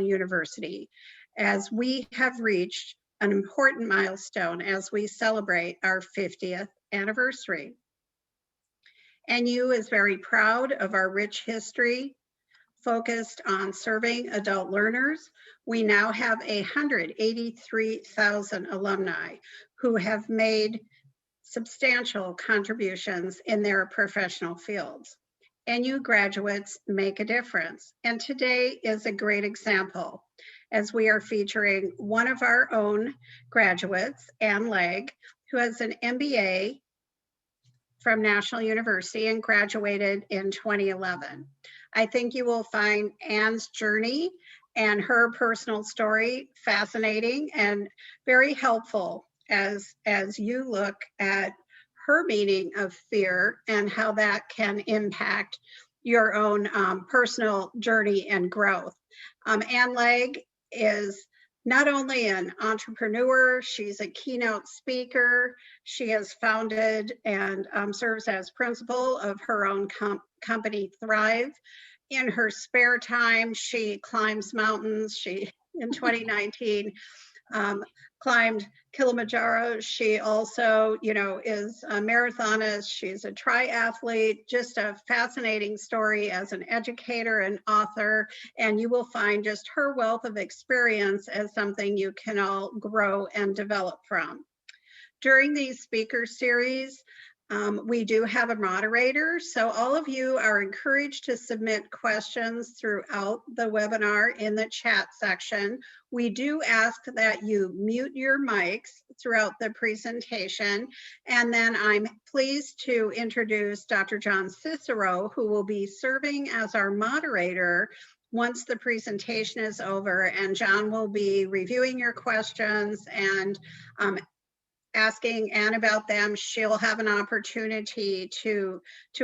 University, as we have reached an important milestone as we celebrate our 50th anniversary. NU is very proud of our rich history focused on serving adult learners. We now have 183,000 alumni who have made substantial contributions in their professional fields. NU graduates make a difference, and today is a great example as we are featuring one of our own graduates, Legg, who has an MBA from National University and graduated in 2011. I think you will find Anne's journey and her personal story fascinating and very helpful as you look at her meaning of fear and how that can impact your own personal journey and growth. Anne Legg is not only an entrepreneur, she's a keynote speaker. She has founded and serves as principal of her own company, Thrive. In her spare time, she climbs mountains. She, in 2019, climbed Kilimanjaro. She also, is a marathonist. She's a triathlete, just a fascinating story as an educator and author. And you will find just her wealth of experience as something you can all grow and develop from. During these speaker series, we do have a moderator, so all of you are encouraged to submit questions throughout the webinar in the chat section. We do ask that you mute your mics throughout the presentation, and then I'm pleased to introduce Dr. John Cicero, who will be serving as our moderator once the presentation is over, and John will be reviewing your questions and asking Anne about them. She'll have an opportunity to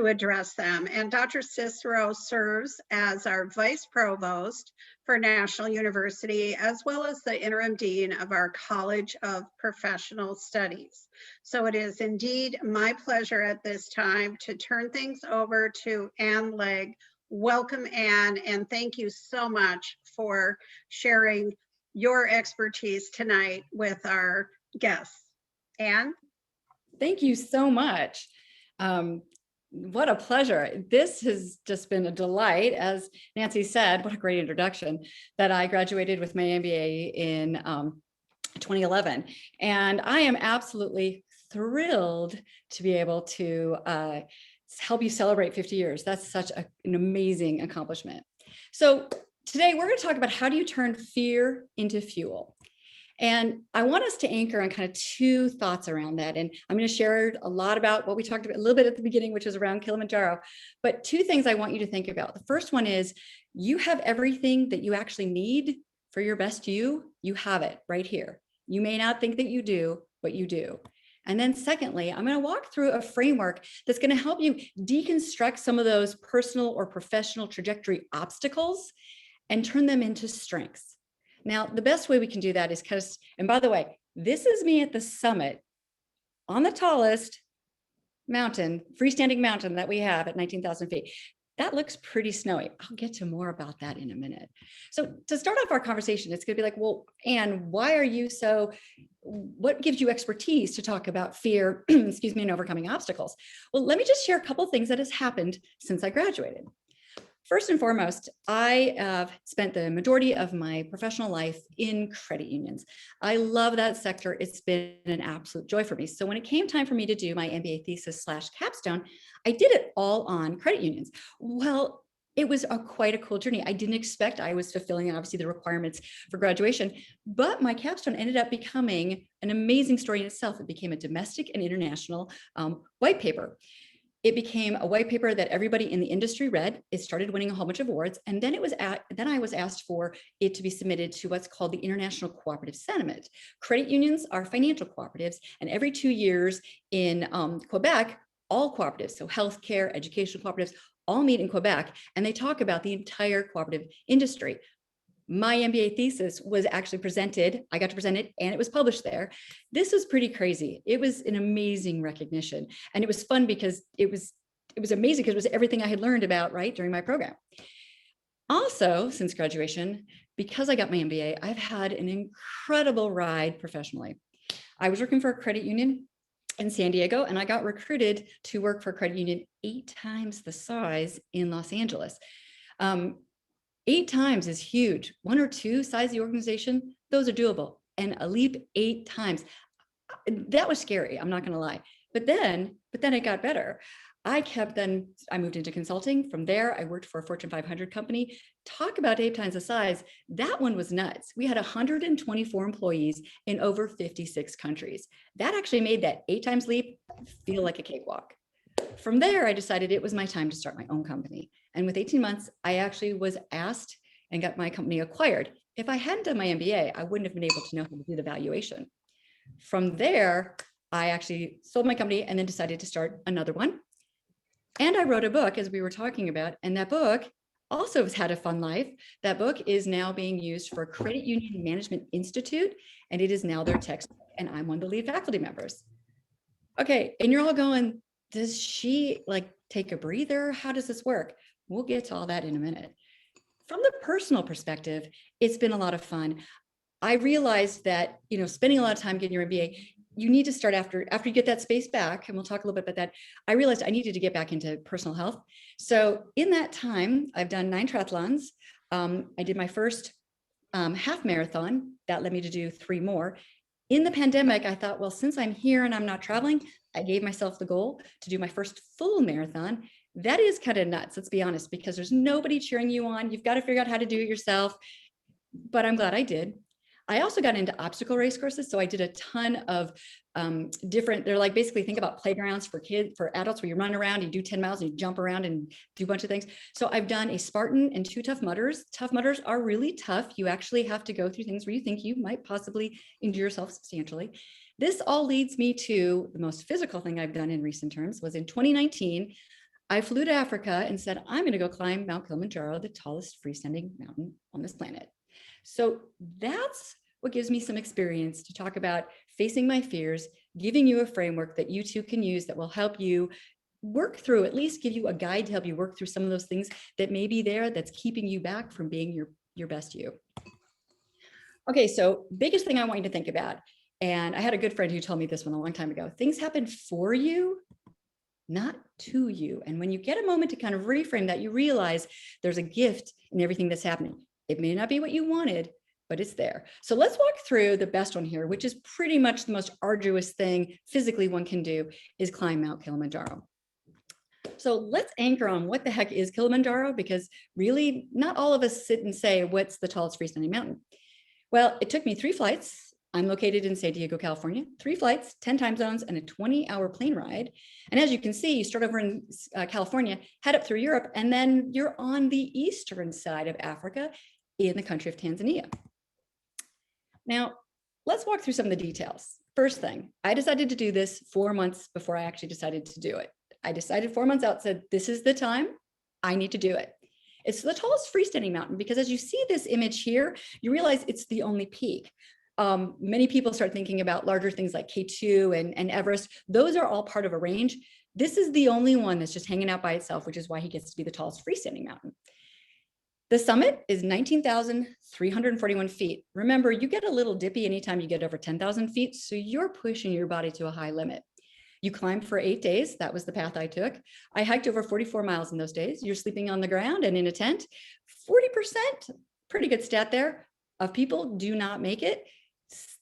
address them. And Dr. Cicero serves as our Vice Provost for National University, as well as the Interim Dean of our College of Professional Studies. So it is indeed my pleasure at this time to turn things over to Anne Legg. Welcome, Anne, and thank you so much for sharing your expertise tonight with our guests. Anne? Thank you so much. What a pleasure. This has just been a delight. As Nancy said, what a great introduction, that I graduated with my MBA in 2011. And I am absolutely thrilled to be able to help you celebrate 50 years. That's such an amazing accomplishment. So today we're going to talk about how do you turn fear into fuel. And I want us to anchor on kind of two thoughts around that. And I'm going to share a lot about what we talked about a little bit at the beginning, which is around Kilimanjaro. But two things I want you to think about. The first one is you have everything that you actually need for your best you. You have it right here. You may not think that you do, but you do. And then secondly, I'm going to walk through a framework that's going to help you deconstruct some of those personal or professional trajectory obstacles and turn them into strengths. Now, the best way we can do that is because, and by the way, this is me at the summit on the tallest mountain, freestanding mountain that we have at 19,000 feet. That looks pretty snowy. I'll get to more about that in a minute. So to start off our conversation, it's going to be like, well, Anne, why are you what gives you expertise to talk about fear, excuse me, and overcoming obstacles? Well, let me just share a couple of things that has happened since I graduated. First and foremost, I have spent the majority of my professional life in credit unions. I love that sector. It's been an absolute joy for me. So when it came time for me to do my MBA thesis / capstone, I did it all on credit unions. Well, it was quite a cool journey. I didn't expect I was fulfilling, obviously, the requirements for graduation, but my capstone ended up becoming an amazing story in itself. It became a domestic and international white paper. It became a white paper that everybody in the industry read. It started winning a whole bunch of awards. And then I was asked for it to be submitted to what's called the International Cooperative Sentiment. Credit unions are financial cooperatives. And every 2 years in Quebec, all cooperatives, so healthcare, educational cooperatives, all meet in Quebec. And they talk about the entire cooperative industry. My MBA thesis was actually presented. I got to present it and it was published there. This was pretty crazy. It was an amazing recognition. And it was fun because it was amazing because it was everything I had learned about, right, during my program. Also, since graduation, because I got my MBA, I've had an incredible ride professionally. I was working for a credit union in San Diego, and I got recruited to work for a credit union 8 times the size in Los Angeles. 8 times is huge. 1 or 2 size of the organization, those are doable. And a leap 8 times, that was scary. I'm not going to lie. But then it got better. I moved into consulting. From there, I worked for a Fortune 500 company. Talk about 8 times the size. That one was nuts. We had 124 employees in over 56 countries. That actually made that 8 times leap feel like a cakewalk. From there, I decided it was my time to start my own company. And with 18 months, I actually was asked and got my company acquired. If I hadn't done my MBA, I wouldn't have been able to know how to do the valuation. From there, I actually sold my company and then decided to start another one. And I wrote a book, as we were talking about, and that book also has had a fun life. That book is now being used for Credit Union Management Institute, and it is now their textbook, and I'm one of the lead faculty members. Okay, and you're all going, does she like take a breather? How does this work? We'll get to all that in a minute. From the personal perspective, it's been a lot of fun. I realized that, spending a lot of time getting your MBA, you need to start after you get that space back, and we'll talk a little bit about that. I realized I needed to get back into personal health. So in that time, I've done 9 triathlons. I did my first half marathon. That led me to do 3 more. In the pandemic, I thought, well, since I'm here and I'm not traveling, I gave myself the goal to do my first full marathon. That is kind of nuts, let's be honest, because there's nobody cheering you on. You've got to figure out how to do it yourself. But I'm glad I did. I also got into obstacle race courses. So I did a ton of they're like, basically think about playgrounds for adults where you run around, you do 10 miles and you jump around and do a bunch of things. So I've done a Spartan and 2 Tough Mudders. Tough Mudders are really tough. You actually have to go through things where you think you might possibly injure yourself substantially. This all leads me to the most physical thing I've done in recent terms was in 2019. I flew to Africa and said, I'm going to go climb Mount Kilimanjaro, the tallest freestanding mountain on this planet. So that's what gives me some experience to talk about facing my fears, giving you a framework that you too can use that will help you work through, at least give you a guide to help you work through some of those things that may be there that's keeping you back from being your best you. Okay, so biggest thing I want you to think about, and I had a good friend who told me this one a long time ago, things happen for you, not to you. And when you get a moment to kind of reframe that, you realize there's a gift in everything that's happening. It may not be what you wanted, but it's there. So let's walk through the best one here, which is pretty much the most arduous thing physically one can do, is climb Mount Kilimanjaro. So let's anchor on what the heck is Kilimanjaro, because really not all of us sit and say, what's the tallest freestanding mountain? Well, it took me 3 flights. I'm located in San Diego, California, 3 flights, 10 time zones, and a 20-hour plane ride. And as you can see, you start over in California, head up through Europe, and then you're on the eastern side of Africa in the country of Tanzania. Now, let's walk through some of the details. First thing, I decided to do this 4 months before I actually decided to do it. I decided 4 months out, said, this is the time, I need to do it. It's the tallest freestanding mountain because as you see this image here, you realize it's the only peak. Many people start thinking about larger things like K2 and Everest. Those are all part of a range. This is the only one that's just hanging out by itself, which is why he gets to be the tallest freestanding mountain. The summit is 19,341 feet. Remember, you get a little dippy anytime you get over 10,000 feet, so you're pushing your body to a high limit. You climb for 8 days. That was the path I took. I hiked over 44 miles in those days. You're sleeping on the ground and in a tent. 40%, pretty good stat there, of people do not make it.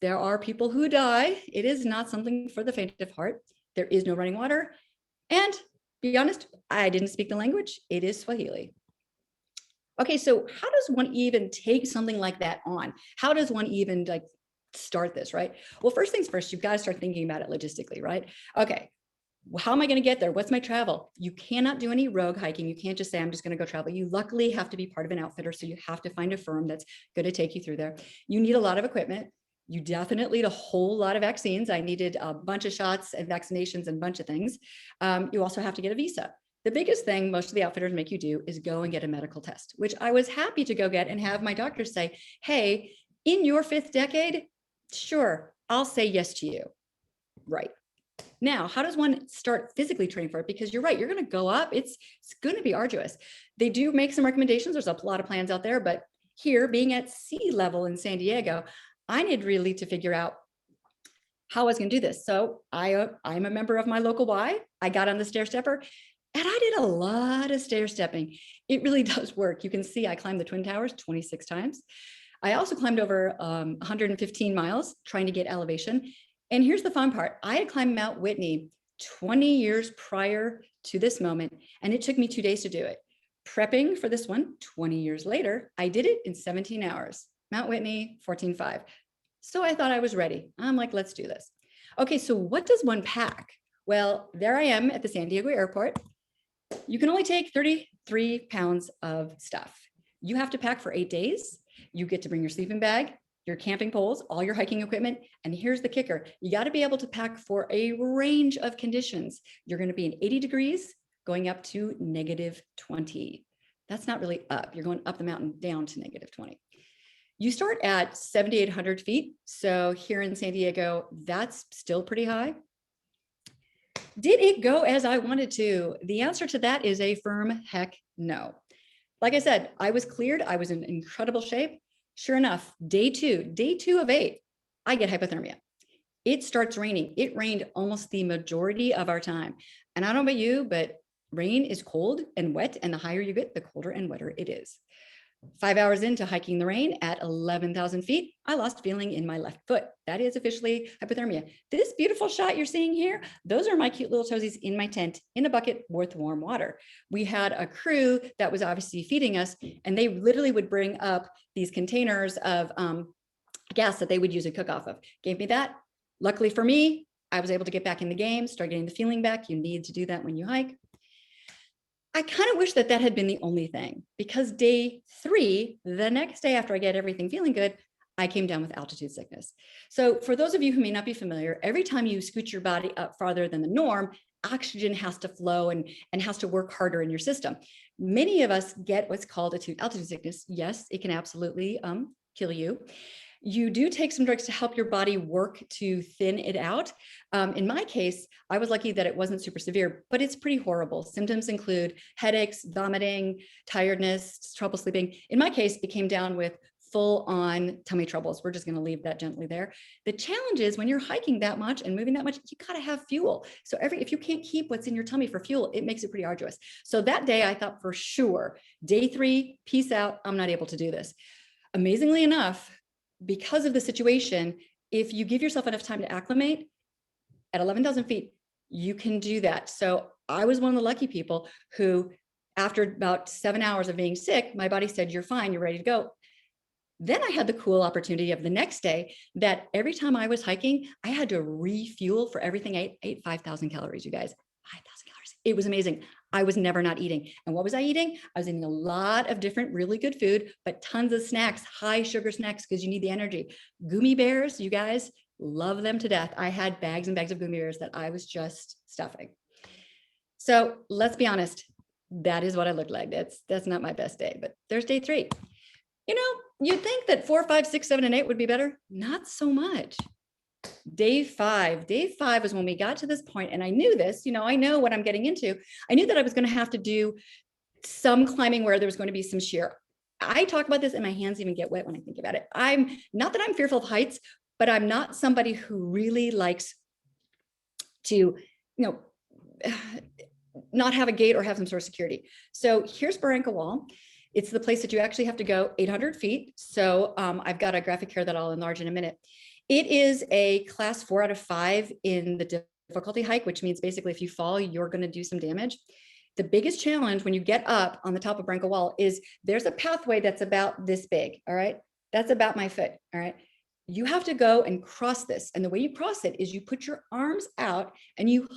There are people who die. It is not something for the faint of heart. There is no running water. And be honest, I didn't speak the language. It is Swahili. Okay, so how does one even take something like that on? How does one even start this, right? Well, first things first, you've got to start thinking about it logistically, right? Okay, how am I going to get there? What's my travel? You cannot do any rogue hiking. You can't just say, I'm just going to go travel. You luckily have to be part of an outfitter. So you have to find a firm that's going to take you through there. You need a lot of equipment. You definitely need a whole lot of vaccines. I needed a bunch of shots and vaccinations and a bunch of things. You also have to get a visa. The biggest thing most of the outfitters make you do is go and get a medical test, which I was happy to go get and have my doctor say, hey, in your 5th decade, sure, I'll say yes to you. Right. Now, how does one start physically training for it? Because you're right, you're going to go up. It's going to be arduous. They do make some recommendations. There's a lot of plans out there, but here being at sea level in San Diego, I needed really to figure out how I was going to do this. So I'm a member of my local Y. I got on the stair stepper and I did a lot of stair stepping. It really does work. You can see I climbed the Twin Towers 26 times. I also climbed over 115 miles trying to get elevation. And here's the fun part. I had climbed Mount Whitney 20 years prior to this moment, and it took me 2 days to do it. Prepping for this one 20 years later, I did it in 17 hours. Mount Whitney, 14.5. So I thought I was ready. I'm like, let's do this. Okay, so what does one pack? Well, there I am at the San Diego airport. You can only take 33 pounds of stuff. You have to pack for 8 days. You get to bring your sleeping bag, your camping poles, all your hiking equipment. And here's the kicker. You got to be able to pack for a range of conditions. You're going to be in 80 degrees going up to -20. That's not really up. You're going up the mountain down to -20. You start at 7,800 feet. So here in San Diego, that's still pretty high. Did it go as I wanted to? The answer to that is a firm heck no. Like I said, I was cleared. I was in incredible shape. Sure enough, day two of 8, I get hypothermia. It starts raining. It rained almost the majority of our time. And I don't know about you, but rain is cold and wet. And the higher you get, the colder and wetter it is. 5 hours into hiking the rain at 11,000 feet, I lost feeling in my left foot. That is officially hypothermia. This beautiful shot you're seeing here, those are my cute little toesies in my tent in a bucket with warm water. We had a crew that was obviously feeding us, and they literally would bring up these containers of gas that they would use to cook off of. Gave me that. Luckily for me, I was able to get back in the game, start getting the feeling back. You need to do that when you hike. I kind of wish that that had been the only thing, because day 3, the next day after I get everything feeling good, I came down with altitude sickness. So for those of you who may not be familiar, every time you scoot your body up farther than the norm, oxygen has to flow and has to work harder in your system. Many of us get what's called altitude sickness. Yes, it can absolutely kill you. You do take some drugs to help your body work to thin it out. In my case, I was lucky that it wasn't super severe, but it's pretty horrible. Symptoms include headaches, vomiting, tiredness, trouble sleeping. In my case, it came down with full-on tummy troubles. We're just going to leave that gently there. The challenge is when you're hiking that much and moving that much, you got to have fuel. So if you can't keep what's in your tummy for fuel, it makes it pretty arduous. So that day I thought for sure, day 3, peace out. I'm not able to do this. Amazingly enough, because of the situation, if you give yourself enough time to acclimate at 11,000 feet, you can do that. So I was one of the lucky people who, after about 7 hours of being sick, my body said, you're fine, you're ready to go. Then I had the cool opportunity of the next day that every time I was hiking, I had to refuel for everything. I ate 5,000 calories, you guys, 5,000 calories. It was amazing. I was never not eating. And what was I eating? I was eating a lot of different really good food, but tons of snacks, high sugar snacks, because you need the energy. Gummy bears, you guys, love them to death. I had bags and bags of gummy bears that I was just stuffing. So let's be honest, that is what I looked like. That's not my best day, but there's day 3. You know, you'd think that 4, 5, 6, 7, and 8 would be better. Not so much. Day 5 was when we got to this point, and I knew this, I know what I'm getting into. I knew that I was going to have to do some climbing where there was going to be some sheer. I talk about this and my hands even get wet when I think about it. I'm not that I'm fearful of heights, but I'm not somebody who really likes to, not have a gate or have some sort of security. So here's Barranca Wall. It's the place that you actually have to go 800 feet. So I've got a graphic here that I'll enlarge in a minute. It is a class 4 out of 5 in the difficulty hike, which means basically if you fall, you're going to do some damage. The biggest challenge when you get up on the top of Barranca Wall is there's a pathway that's about this big. All right. That's about my foot. All right. You have to go and cross this. And the way you cross it is you put your arms out and you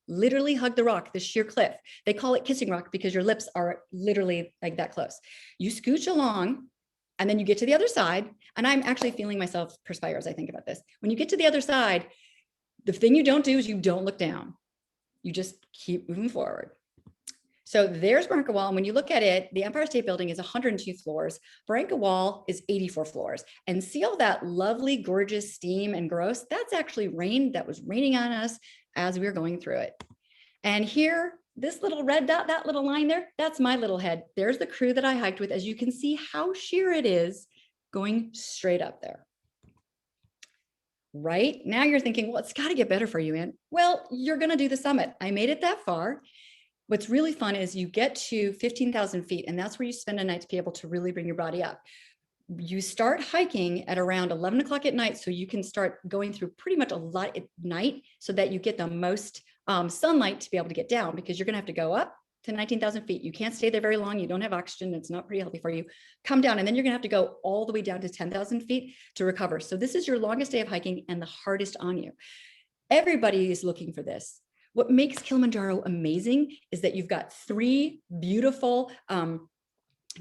literally hug the rock, the sheer cliff. They call it kissing rock because your lips are literally like that close. You scooch along and then you get to the other side. And I'm actually feeling myself perspire as I think about this. When you get to the other side, the thing you don't do is you don't look down. You just keep moving forward. So there's Barranca Wall. And when you look at it, the Empire State Building is 102 floors. Barranca Wall is 84 floors. And see all that lovely, gorgeous steam and gross? That's actually rain that was raining on us as we were going through it. And here this little red dot, that little line there, that's my little head. There's the crew that I hiked with. As you can see how sheer it is going straight up there. Right now you're thinking, well, it's got to get better for you, Ann. Well, you're going to do the summit. I made it that far. What's really fun is you get to 15,000 feet, and that's where you spend a night to be able to really bring your body up. You start hiking at around 11 o'clock at night, so you can start going through pretty much a lot at night so that you get the most sunlight to be able to get down, because you're going to have to go up to 19,000 feet. You can't stay there very long. You don't have oxygen. It's not pretty healthy for you. Come down, and then you're going to have to go all the way down to 10,000 feet to recover. So this is your longest day of hiking and the hardest on you. Everybody is looking for this. What makes Kilimanjaro amazing is that you've got 3 beautiful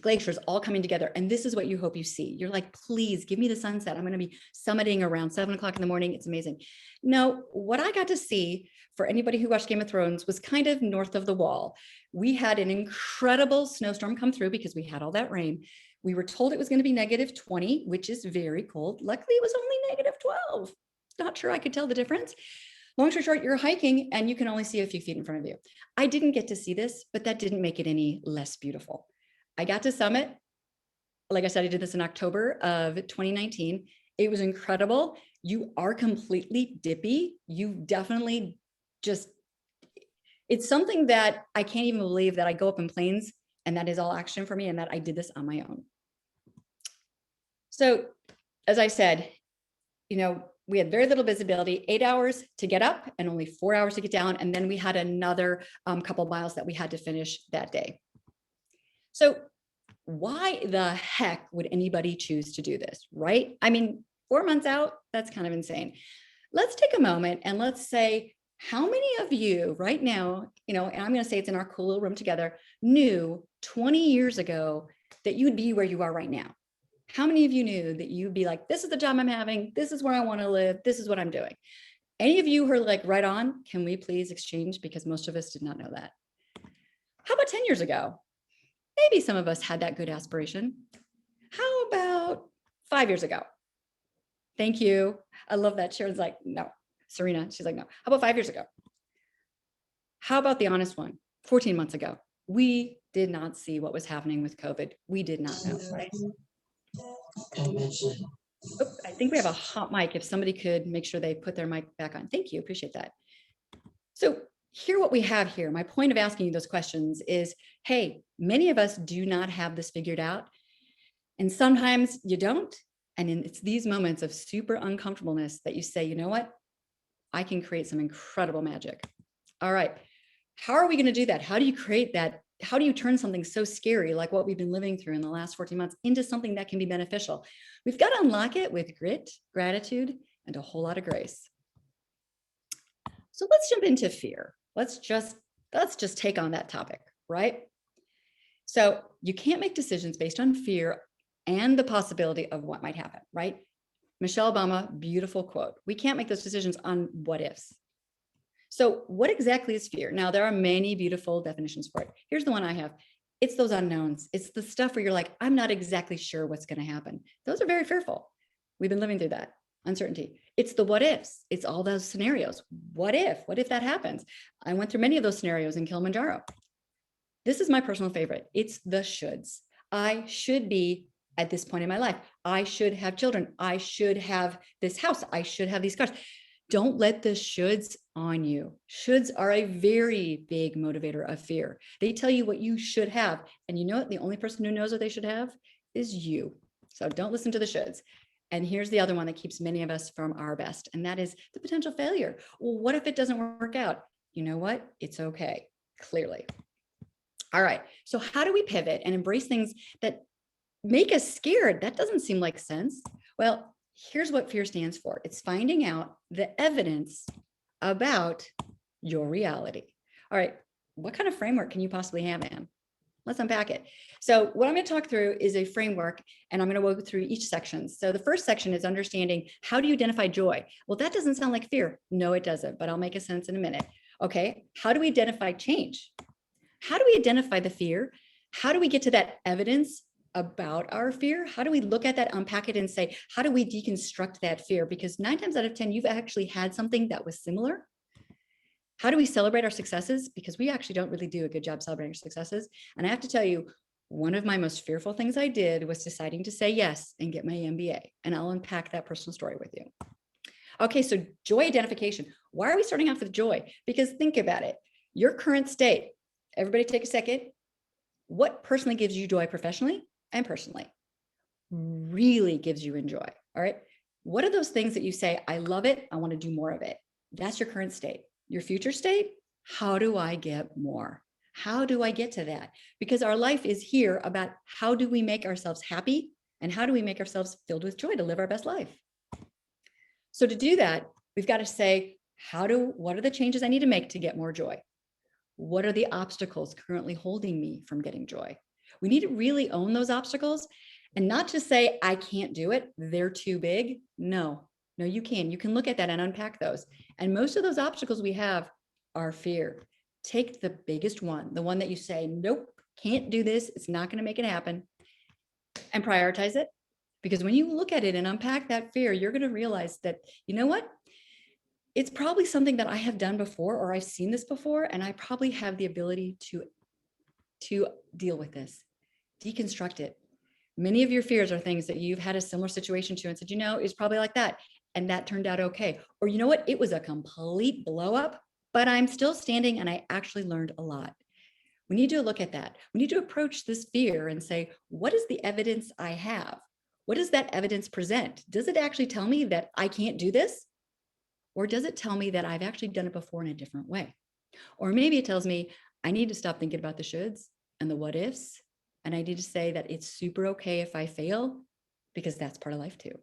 glaciers all coming together. And this is what you hope you see. You're like, please give me the sunset. I'm going to be summiting around 7 o'clock in the morning. It's amazing. No, what I got to see, for anybody who watched Game of Thrones, was kind of north of the wall. We had an incredible snowstorm come through because we had all that rain. We were told it was going to be -20, which is very cold. Luckily, it was only -12. Not sure I could tell the difference. Long story short, you're hiking and you can only see a few feet in front of you. I didn't get to see this, but that didn't make it any less beautiful. I got to summit. Like I said, I did this in October of 2019. It was incredible. You are completely dippy. You definitely it's something that I can't even believe that I go up in planes and that is all action for me, and that I did this on my own. So as I said, we had very little visibility, 8 hours to get up and only 4 hours to get down. And then we had another couple miles that we had to finish that day. So why the heck would anybody choose to do this, right? I mean, 4 months out, that's kind of insane. Let's take a moment and let's say, how many of you right now, and I'm going to say it's in our cool little room together, knew 20 years ago that you'd be where you are right now? How many of you knew that you'd be like, this is the job I'm having, this is where I want to live, this is what I'm doing? Any of you who are like, right on, can we please exchange? Because most of us did not know that. How about 10 years ago? Maybe some of us had that good aspiration. How about 5 years ago? Thank you. I love that. Sharon's like, no. Serena, she's like, no. How about 5 years ago? How about the honest one? 14 months ago. We did not see what was happening with COVID. We did not know. Right? Oh, I think we have a hot mic. If somebody could make sure they put their mic back on. Thank you. Appreciate that. So here, what we have here, my point of asking you those questions is, hey, many of us do not have this figured out. And sometimes you don't. And it's these moments of super uncomfortableness that you say, you know what? I can create some incredible magic. All right. How are we going to do that? How do you create that? How do you turn something so scary like what we've been living through in the last 14 months into something that can be beneficial? We've got to unlock it with grit, gratitude, and a whole lot of grace. So let's jump into fear. Let's just take on that topic, right? So you can't make decisions based on fear and the possibility of what might happen, right? Michelle Obama, beautiful quote. We can't make those decisions on what ifs. So what exactly is fear? Now, there are many beautiful definitions for it. Here's the one I have. It's those unknowns. It's the stuff where you're like, I'm not exactly sure what's going to happen. Those are very fearful. We've been living through that uncertainty. It's the what ifs. It's all those scenarios. What if that happens? I went through many of those scenarios in Kilimanjaro. This is my personal favorite. It's the shoulds. I should be at this point in my life. I should have children. I should have this house. I should have these cars. Don't let the shoulds on you. Shoulds are a very big motivator of fear. They tell you what you should have. And you know what? The only person who knows what they should have is you. So don't listen to the shoulds. And here's the other one that keeps many of us from our best. And that is the potential failure. Well, what if it doesn't work out? You know what? It's okay. Clearly. All right. So how do we pivot and embrace things that make us scared? That doesn't seem like sense. Well, here's what fear stands for. It's finding out the evidence about your reality. All right. What kind of framework can you possibly have, Anne? Let's unpack it. So what I'm going to talk through is a framework, and I'm going to go through each section. So the first section is understanding, how do you identify joy? Well, that doesn't sound like fear. No, it doesn't, but I'll make a sense in a minute. Okay. How do we identify change? How do we identify the fear? How do we get to that evidence about our fear? How do we look at that, unpack it, and say, how do we deconstruct that fear? Because 9 times out of 10, you've actually had something that was similar. How do we celebrate our successes? Because we actually don't really do a good job celebrating our successes. And I have to tell you, one of my most fearful things I did was deciding to say yes and get my MBA. And I'll unpack that personal story with you. Okay, so joy identification. Why are we starting off with joy? Because think about it. Your current state, everybody take a second. What personally gives you joy professionally and personally? Really gives you joy. All right. What are those things that you say, I love it, I want to do more of it? That's your current state. Your future state, how do I get more? How do I get to that? Because our life is here about how do we make ourselves happy and how do we make ourselves filled with joy to live our best life? So to do that, we've got to say, what are the changes I need to make to get more joy? What are the obstacles currently holding me from getting joy? We need to really own those obstacles and not just say, I can't do it, they're too big. No, you can. You can look at that and unpack those. And most of those obstacles we have are fear. Take the biggest one, the one that you say, nope, can't do this. It's not going to make it happen, and prioritize it. Because when you look at it and unpack that fear, you're going to realize that, you know what? It's probably something that I have done before, or I've seen this before, and I probably have the ability to deal with this, deconstruct it. Many of your fears are things that you've had a similar situation to and said, it's probably like that. And that turned out okay. Or you know what? It was a complete blow up, but I'm still standing and I actually learned a lot. We need to look at that. We need to approach this fear and say, what is the evidence I have? What does that evidence present? Does it actually tell me that I can't do this? Or does it tell me that I've actually done it before in a different way? Or maybe it tells me I need to stop thinking about the shoulds and the what ifs. And I need to say that it's super okay if I fail, because that's part of life too.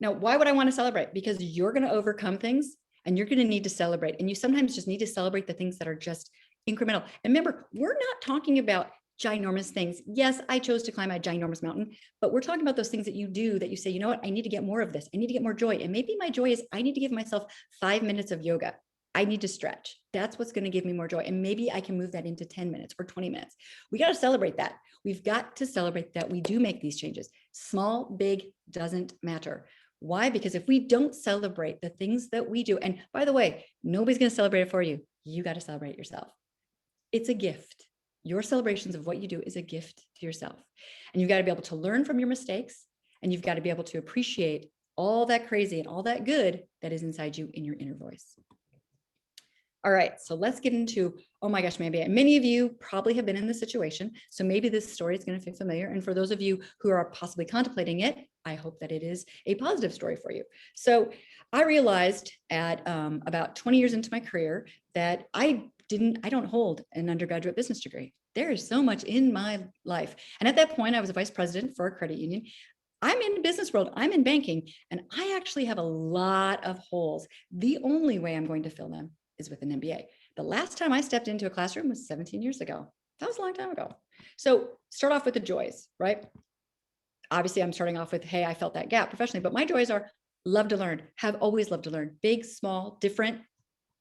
Now, why would I want to celebrate? Because you're going to overcome things and you're going to need to celebrate. And you sometimes just need to celebrate the things that are just incremental. And remember, we're not talking about ginormous things. Yes, I chose to climb a ginormous mountain, but we're talking about those things that you do that you say, you know what, I need to get more of this. I need to get more joy. And maybe my joy is I need to give myself 5 minutes of yoga. I need to stretch. That's what's going to give me more joy. And maybe I can move that into 10 minutes or 20 minutes. We got to celebrate that. We've got to celebrate that we do make these changes. Small, big, doesn't matter. Why? Because if we don't celebrate the things that we do, and by the way, nobody's going to celebrate it for you. You got to celebrate it yourself. It's a gift. Your celebrations of what you do is a gift to yourself. And you've got to be able to learn from your mistakes, and you've got to be able to appreciate all that crazy and all that good that is inside you in your inner voice. All right, so let's get into, oh my gosh, maybe many of you probably have been in this situation. So maybe this story is going to feel familiar. And for those of you who are possibly contemplating it, I hope that it is a positive story for you. So I realized at about 20 years into my career that I don't hold an undergraduate business degree. There is so much in my life. And at that point, I was a vice president for a credit union. I'm in the business world, I'm in banking, and I actually have a lot of holes. The only way I'm going to fill them is with an MBA. The last time I stepped into a classroom was 17 years ago. That was a long time ago. So start off with the joys, right? Obviously, I'm starting off with, hey, I felt that gap professionally, but my joys are love to learn, have always loved to learn, big, small, different,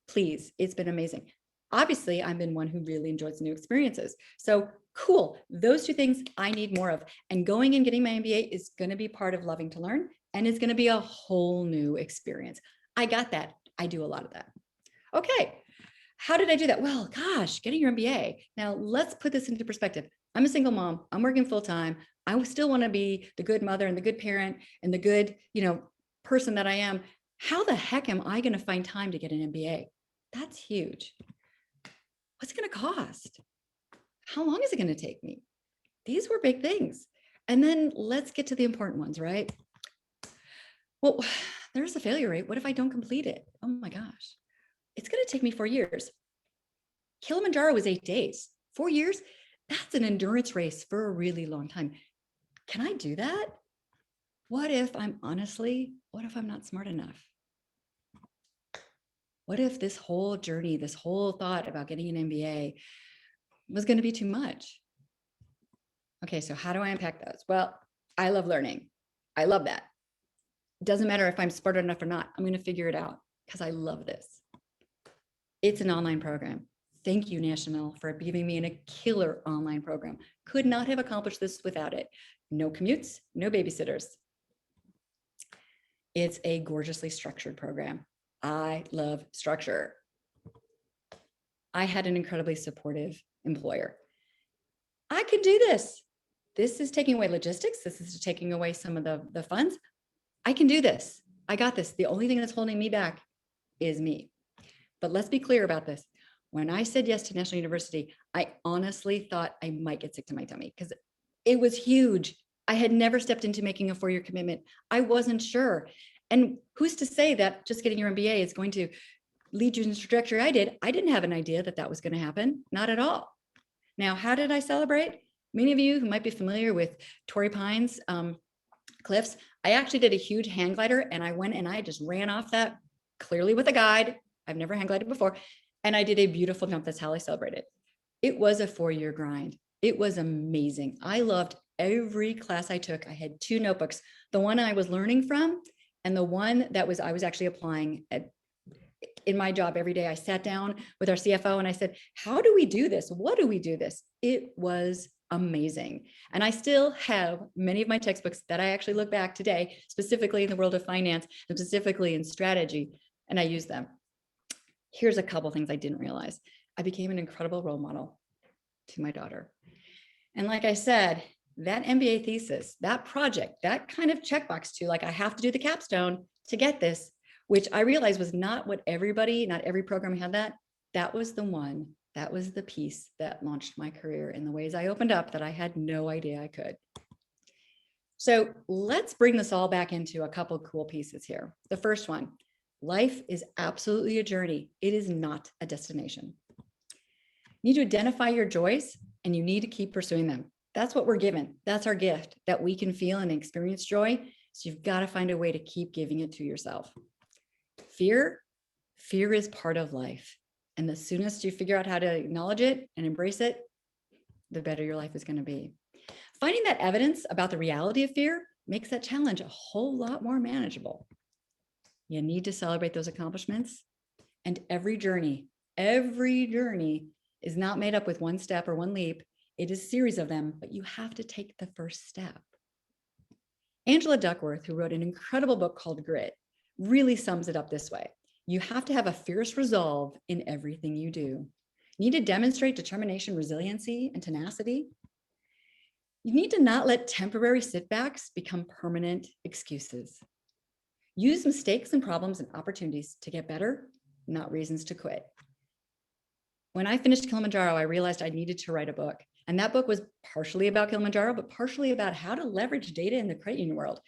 please. It's been amazing. Obviously, I've been one who really enjoys new experiences. So cool. Those two things I need more of. And going and getting my MBA is going to be part of loving to learn. And it's going to be a whole new experience. I got that. I do a lot of that. Okay. How did I do that? Well, gosh, getting your MBA. Now let's put this into perspective. I'm a single mom. I'm working full time. I still want to be the good mother and the good parent and the good, person that I am. How the heck am I going to find time to get an MBA? That's huge. What's it going to cost? How long is it going to take me? These were big things. And then let's get to the important ones, right? Well, there's a failure rate. What if I don't complete it? Oh my gosh. It's going to take me 4 years. Kilimanjaro was 8 days. 4 years? That's an endurance race for a really long time. Can I do that? What if I'm not smart enough? What if this whole journey, this whole thought about getting an MBA was going to be too much? Okay, so how do I unpack those? Well, I love learning. I love that. It doesn't matter if I'm smart enough or not. I'm going to figure it out because I love this. It's an online program. Thank you, National, for giving me a killer online program. Could not have accomplished this without it. No commutes, no babysitters. It's a gorgeously structured program. I love structure. I had an incredibly supportive employer. I could do this. This is taking away logistics. This is taking away some of the funds. I can do this. I got this. The only thing that's holding me back is me. But let's be clear about this. When I said yes to National University, I honestly thought I might get sick to my tummy because it was huge. I had never stepped into making a 4-year commitment. I wasn't sure. And who's to say that just getting your MBA is going to lead you in the trajectory I did? I didn't have an idea that that was going to happen. Not at all. Now, how did I celebrate? Many of you who might be familiar with Torrey Pines cliffs, I actually did a huge hang glider and I went and I just ran off that clearly with a guide. I've never hang glided before. And I did a beautiful jump. That's how I celebrated. It was a 4-year grind. It was amazing. I loved every class I took. I had 2 notebooks, the one I was learning from and the one that I was actually applying in my job every day. I sat down with our CFO and I said, how do we do this? What do we do this? It was amazing. And I still have many of my textbooks that I actually look back today, specifically in the world of finance and specifically in strategy, and I use them. Here's a couple things I didn't realize. I became an incredible role model to my daughter. And like I said, that MBA thesis, that project, that kind of checkbox to like, I have to do the capstone to get this, which I realized was not what everybody, not every program had that. That was the one, that was the piece that launched my career in the ways I opened up that I had no idea I could. So let's bring this all back into a couple of cool pieces here. The first one, life is absolutely a journey. It is not a destination. You need to identify your joys and you need to keep pursuing them. That's what we're given. That's our gift, that we can feel and experience joy. So you've got to find a way to keep giving it to yourself. Fear is part of life. And the soonest you figure out how to acknowledge it and embrace it, the better your life is going to be. Finding that evidence about the reality of fear makes that challenge a whole lot more manageable. You need to celebrate those accomplishments. And every journey is not made up with one step or one leap. It is a series of them, but you have to take the first step. Angela Duckworth, who wrote an incredible book called Grit, really sums it up this way. You have to have a fierce resolve in everything you do. You need to demonstrate determination, resiliency, and tenacity. You need to not let temporary setbacks become permanent excuses. Use mistakes and problems and opportunities to get better, not reasons to quit. When I finished Kilimanjaro, I realized I needed to write a book. And that book was partially about Kilimanjaro, but partially about how to leverage data in the credit union world.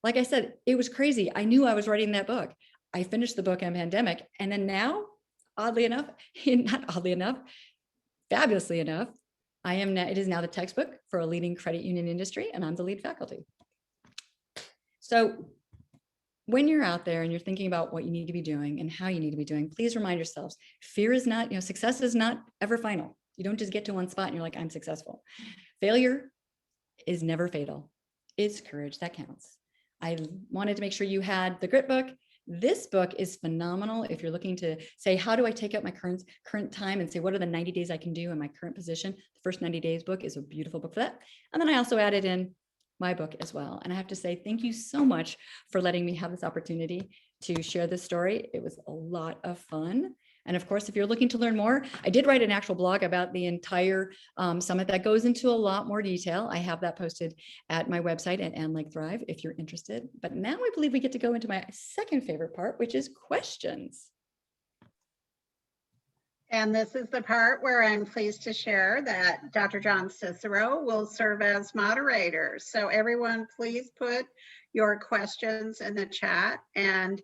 Like I said, it was crazy. I knew I was writing that book. I finished the book in pandemic. And then now, oddly enough, not oddly enough, fabulously enough, it is now the textbook for a leading credit union industry, and I'm the lead faculty. So when you're out there and you're thinking about what you need to be doing and how you need to be doing, please remind yourselves, fear is not, success is not ever final. You don't just get to one spot and you're like, I'm successful. Failure is never fatal. It's courage that counts. I wanted to make sure you had the Grit book. This book is phenomenal if you're looking to say, how do I take out my current time and say, what are the 90 days I can do in my current position? The first 90 days book is a beautiful book for that. And then I also added in my book as well. And I have to say, thank you so much for letting me have this opportunity to share this story. It was a lot of fun. And of course, if you're looking to learn more, I did write an actual blog about the entire summit that goes into a lot more detail. I have that posted at my website at Legg Thrive if you're interested. But now I believe we get to go into my second favorite part, which is questions. And this is the part where I'm pleased to share that Dr. John Cicero will serve as moderator. So everyone, please put your questions in the chat. And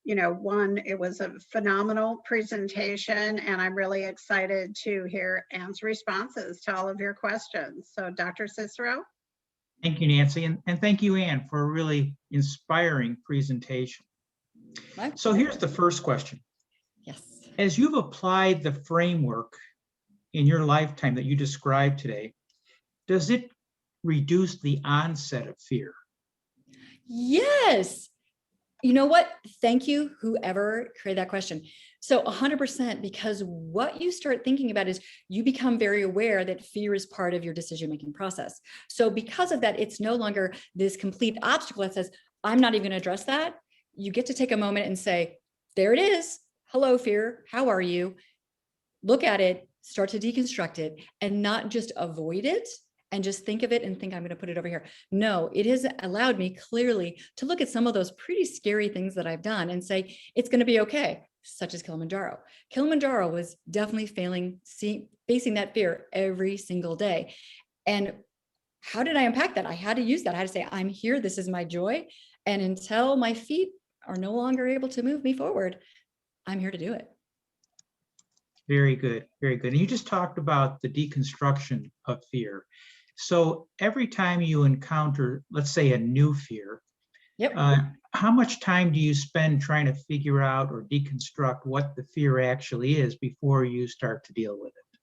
it was a phenomenal presentation, and I'm really excited to hear Anne's responses to all of your questions. So Dr. Cicero. Thank you, Nancy, and thank you, Anne, for a really inspiring presentation. So here's the first question. Yes. As you've applied the framework in your lifetime that you described today, does it reduce the onset of fear? Yes. You know what? Thank you, whoever created that question. So 100%, because what you start thinking about is you become very aware that fear is part of your decision-making process. So because of that, it's no longer this complete obstacle that says, I'm not even going to address that. You get to take a moment and say, there it is. Hello, fear. How are you? Look at it, start to deconstruct it, and not just avoid it and just think of it and think I'm going to put it over here. No, it has allowed me clearly to look at some of those pretty scary things that I've done and say, it's going to be okay, such as Kilimanjaro. Kilimanjaro was definitely facing that fear every single day. And how did I unpack that? I had to use that. I had to say, I'm here. This is my joy. And until my feet are no longer able to move me forward, I'm here to do it. Very good, very good. And you just talked about the deconstruction of fear. So every time you encounter, let's say, a new fear, Yep. how much time do you spend trying to figure out or deconstruct what the fear actually is before you start to deal with it?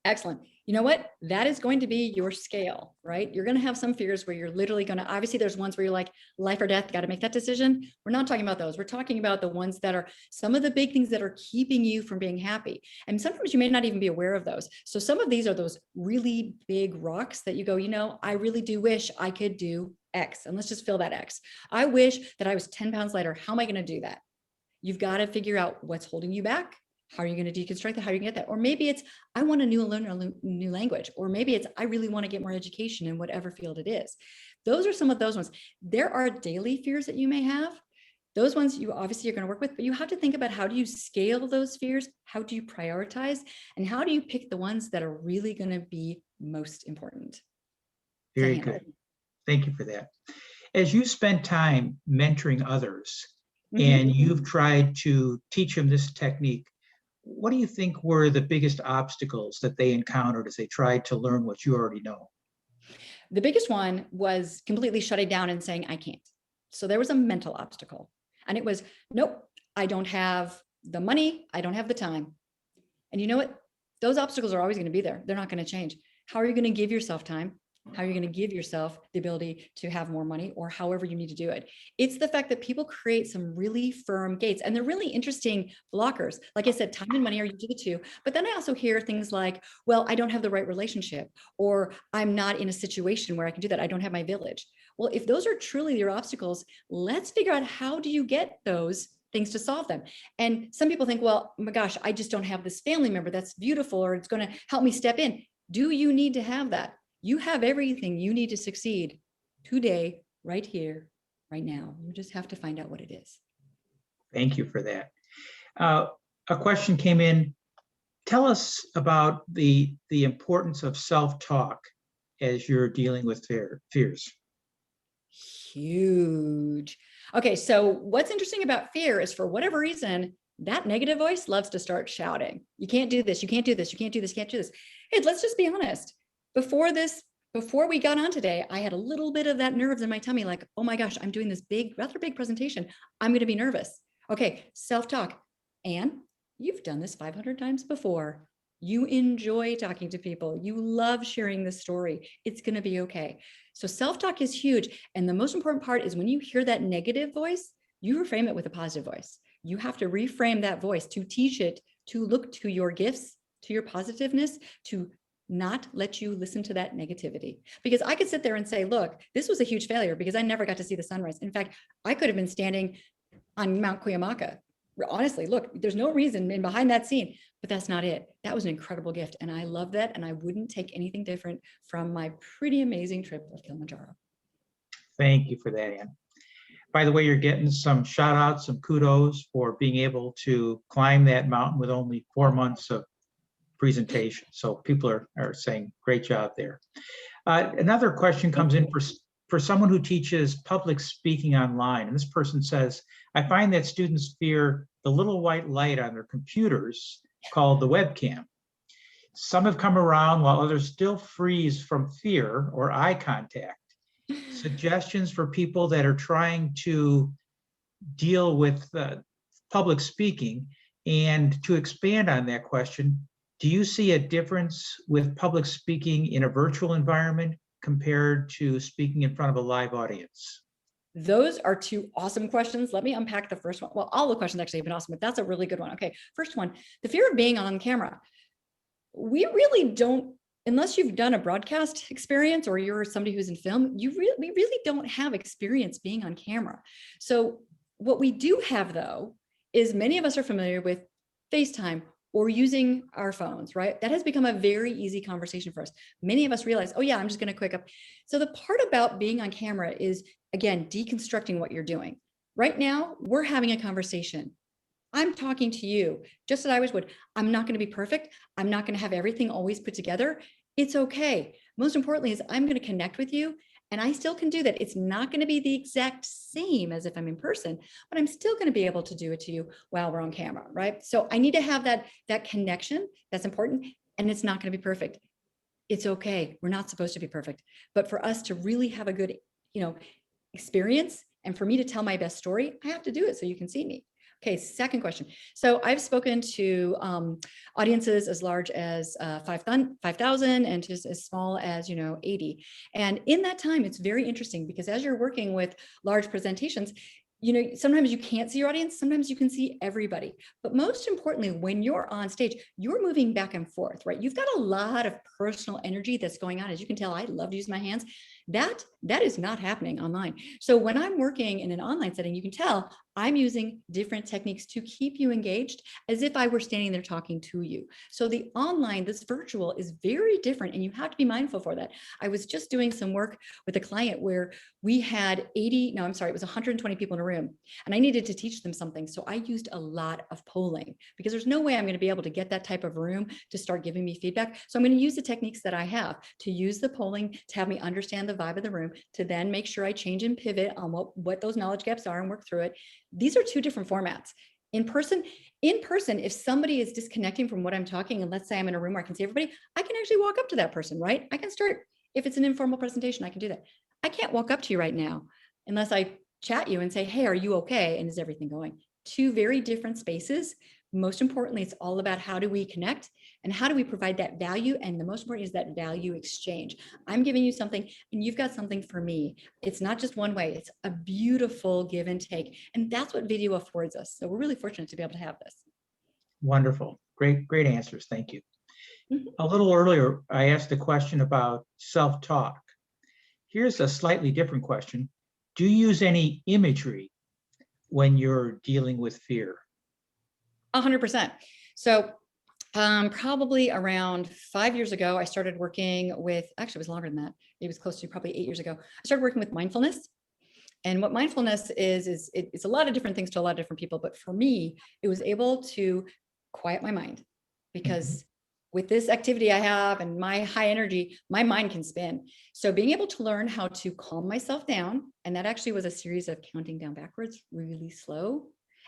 Excellent. You know what? That is going to be your scale, right? You're going to have some fears where you're literally going to, obviously there's ones where you're like life or death, got to make that decision. We're not talking about those. We're talking about the ones that are some of the big things that are keeping you from being happy. And sometimes you may not even be aware of those. So some of these are those really big rocks that you go, you know, I really do wish I could do X, and let's just fill that X. I wish that I was 10 pounds lighter. How am I going to do that? You've got to figure out what's holding you back. How are you going to deconstruct that? How are you going to get that? Or maybe it's, I want to learn a new language. Or maybe it's, I really want to get more education in whatever field it is. Those are some of those ones. There are daily fears that you may have. Those ones you obviously are going to work with, but you have to think about how do you scale those fears? How do you prioritize? And how do you pick the ones that are really going to be most important? Very good. Thank you for that. As you spend time mentoring others, and you've tried to teach them this technique, what do you think were the biggest obstacles that they encountered as they tried to learn what you already know? The biggest one was completely shutting down and saying, I can't. So there was a mental obstacle. And it was, nope, I don't have the money. I don't have the time. And you know what? Those obstacles are always going to be there. They're not going to change. How are you going to give yourself time? How are you going to give yourself the ability to have more money, or however you need to do it? It's the fact that people create some really firm gates, and they're really interesting blockers. Like I said, time and money are usually the two, but then I also hear things like, well, I don't have the right relationship, or I'm not in a situation where I can do that. I don't have my village. Well, if those are truly your obstacles, let's figure out how do you get those things to solve them. And some people think, well, oh my gosh, I just don't have this family member that's beautiful, or it's going to help me step in. Do you need to have that? You have everything you need to succeed today, right here, right now. You just have to find out what it is. Thank you for that. A question came in. Tell us about the importance of self-talk as you're dealing with fears. Huge. Okay, so what's interesting about fear is, for whatever reason, that negative voice loves to start shouting. You can't do this. You can't do this. You can't do this. You can't do this. Hey, let's just be honest. Before we got on today, I had a little bit of that nerves in my tummy, like, oh my gosh, I'm doing this rather big presentation. I'm going to be nervous. Okay, self-talk. Anne, you've done this 500 times before. You enjoy talking to people. You love sharing the story. It's going to be okay. So self-talk is huge. And the most important part is when you hear that negative voice, you reframe it with a positive voice. You have to reframe that voice to teach it to look to your gifts, to your positiveness, to not let you listen to that negativity. Because I could sit there and say, look, this was a huge failure because I never got to see the sunrise. In fact, I could have been standing on Mount Cuyamaca. Honestly, look, there's no reason in behind that scene, but that's not it. That was an incredible gift. And I love that. And I wouldn't take anything different from my pretty amazing trip of Kilimanjaro. Thank you for that, Anne. By the way, you're getting some shout outs, some kudos for being able to climb that mountain with only 4 months of presentation. So people are saying great job there. Another question comes in for someone who teaches public speaking online. And this person says, I find that students fear the little white light on their computers called the webcam. Some have come around while others still freeze from fear or eye contact. Suggestions for people that are trying to deal with public speaking. And to expand on that question, do you see a difference with public speaking in a virtual environment compared to speaking in front of a live audience? Those are two awesome questions. Let me unpack the first one. Well, all the questions actually have been awesome, but that's a really good one. Okay, first one, the fear of being on camera. We really don't, unless you've done a broadcast experience or you're somebody who's in film, we really don't have experience being on camera. So what we do have, though, is many of us are familiar with FaceTime or using our phones, right? That has become a very easy conversation for us. Many of us realize, oh yeah, I'm just going to quick up. So the part about being on camera is, again, deconstructing what you're doing. Right now, we're having a conversation. I'm talking to you just as I always would. I'm not going to be perfect. I'm not going to have everything always put together. It's okay. Most importantly is I'm going to connect with you, and I still can do that. It's not going to be the exact same as if I'm in person, but I'm still going to be able to do it to you while we're on camera, right? So I need to have that connection. That's important, and it's not going to be perfect. It's okay. We're not supposed to be perfect, but for us to really have a good, experience, and for me to tell my best story, I have to do it so you can see me. Okay, second question. So I've spoken to audiences as large as 5,000 and just as small as 80. And in that time, it's very interesting because as you're working with large presentations, sometimes you can't see your audience, sometimes you can see everybody. But most importantly, when you're on stage, you're moving back and forth, right? You've got a lot of personal energy that's going on. As you can tell, I love to use my hands. That is not happening online. So when I'm working in an online setting, you can tell I'm using different techniques to keep you engaged as if I were standing there talking to you. So the online, this virtual is very different, and you have to be mindful for that. I was just doing some work with a client where we had it was 120 people in a room, and I needed to teach them something. So I used a lot of polling because there's no way I'm going to be able to get that type of room to start giving me feedback. So I'm going to use the techniques that I have to use the polling to have me understand the vibe of the room, to then make sure I change and pivot on what those knowledge gaps are and work through it. These are two different formats. In person, if somebody is disconnecting from what I'm talking, and let's say I'm in a room where I can see everybody, I can actually walk up to that person, right? I can start, if it's an informal presentation, I can do that. I can't walk up to you right now unless I chat you and say, hey, are you okay? And is everything going? Two very different spaces. Most importantly, it's all about how do we connect and how do we provide that value? And the most important is that value exchange. I'm giving you something and you've got something for me. It's not just one way. It's a beautiful give and take. And that's what video affords us. So we're really fortunate to be able to have this. Wonderful. Great answers. Thank you. Mhm. A little earlier, I asked a question about self-talk. Here's a slightly different question. Do you use any imagery when you're dealing with fear? 100%. So probably around 5 years ago, I started working with, actually it was longer than that. It was close to probably 8 years ago. I started working with mindfulness. And what mindfulness is it's a lot of different things to a lot of different people. But for me, it was able to quiet my mind because with this activity I have and my high energy, my mind can spin. So being able to learn how to calm myself down, and that actually was a series of counting down backwards, really slow,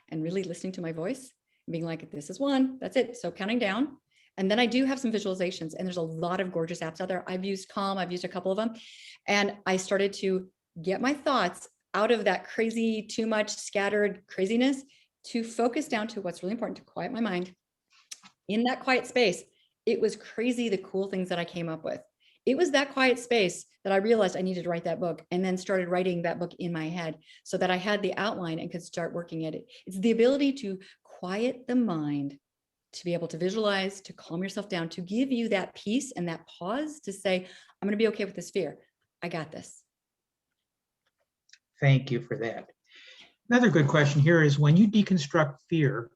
and really listening to my voice, and being like, this is one, that's it. So counting down. And then I do have some visualizations, and there's a lot of gorgeous apps out there. I've used Calm, I've used a couple of them. And I started to get my thoughts out of that crazy, too much scattered craziness to focus down to what's really important, to quiet my mind. In that quiet space, it was crazy the cool things that I came up with. It was that quiet space that I realized I needed to write that book, and then started writing that book in my head so that I had the outline and could start working at it. It's the ability to quiet the mind, to be able to visualize, to calm yourself down, to give you that peace and that pause to say, I'm going to be okay with this fear. I got this. Thank you for that. Another good question here is, when you deconstruct fear,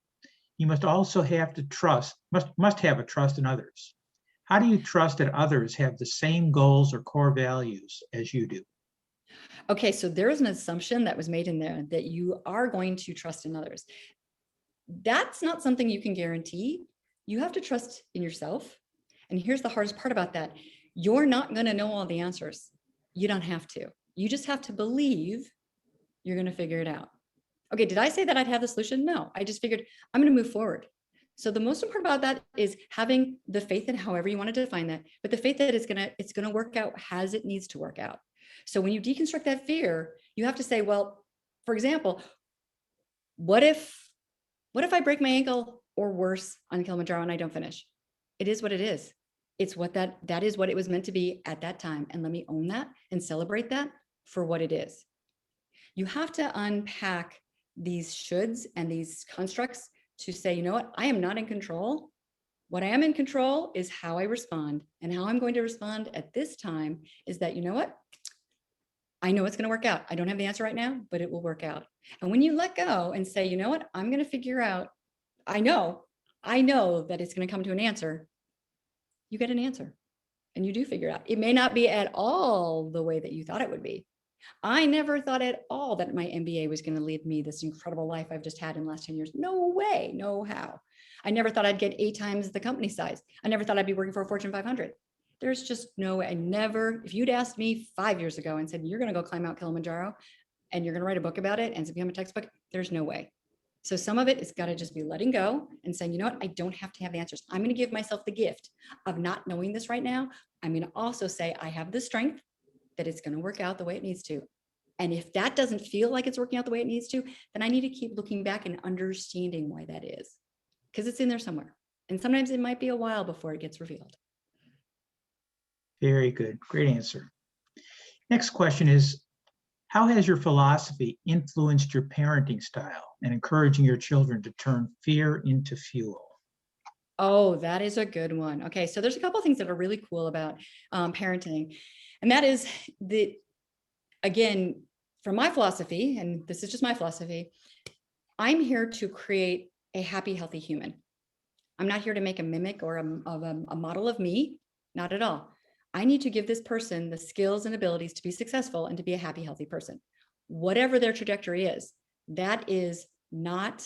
you must also have to trust, must have a trust in others. How do you trust that others have the same goals or core values as you do? Okay, so there is an assumption that was made in there that you are going to trust in others. That's not something you can guarantee. You have to trust in yourself. And here's the hardest part about that. You're not going to know all the answers. You don't have to. You just have to believe you're going to figure it out. Okay, did I say that I'd have the solution? No, I just figured I'm going to move forward. So the most important about that is having the faith in however you want to define that, but the faith that it's going to work out as it needs to work out. So when you deconstruct that fear, you have to say, well, for example, what if I break my ankle or worse on Kilimanjaro and I don't finish? It is what it is. It's what that is what it was meant to be at that time. And let me own that and celebrate that for what it is. You have to unpack these shoulds and these constructs to say, you know what, I am not in control. What I am in control is how I respond, and how I'm going to respond at this time is that, you know what, I know it's going to work out. I don't have the answer right now, but it will work out. And when you let go and say, you know what, I'm going to figure out, I know that it's going to come to an answer, you get an answer and you do figure it out. It may not be at all the way that you thought it would be. I never thought at all that my MBA was going to lead me this incredible life I've just had in the last 10 years. No way, no how. I never thought I'd get 8 times the company size. I never thought I'd be working for a Fortune 500. There's just no way. I never, if you'd asked me 5 years ago and said, you're going to go climb Mount Kilimanjaro and you're going to write a book about it and become a textbook, there's no way. So some of it has got to just be letting go and saying, you know what, I don't have to have the answers. I'm going to give myself the gift of not knowing this right now. I'm going to also say I have the strength that it's going to work out the way it needs to. And if that doesn't feel like it's working out the way it needs to, then I need to keep looking back and understanding why that is, because it's in there somewhere. And sometimes it might be a while before it gets revealed. Very good. Great answer. Next question is, how has your philosophy influenced your parenting style and encouraging your children to turn fear into fuel? Oh, that is a good one. Okay, so there's a couple of things that are really cool about parenting. And that is that, again, from my philosophy, and this is just my philosophy, I'm here to create a happy, healthy human. I'm not here to make a mimic or a model of me, not at all. I need to give this person the skills and abilities to be successful and to be a happy, healthy person. Whatever their trajectory is, that is not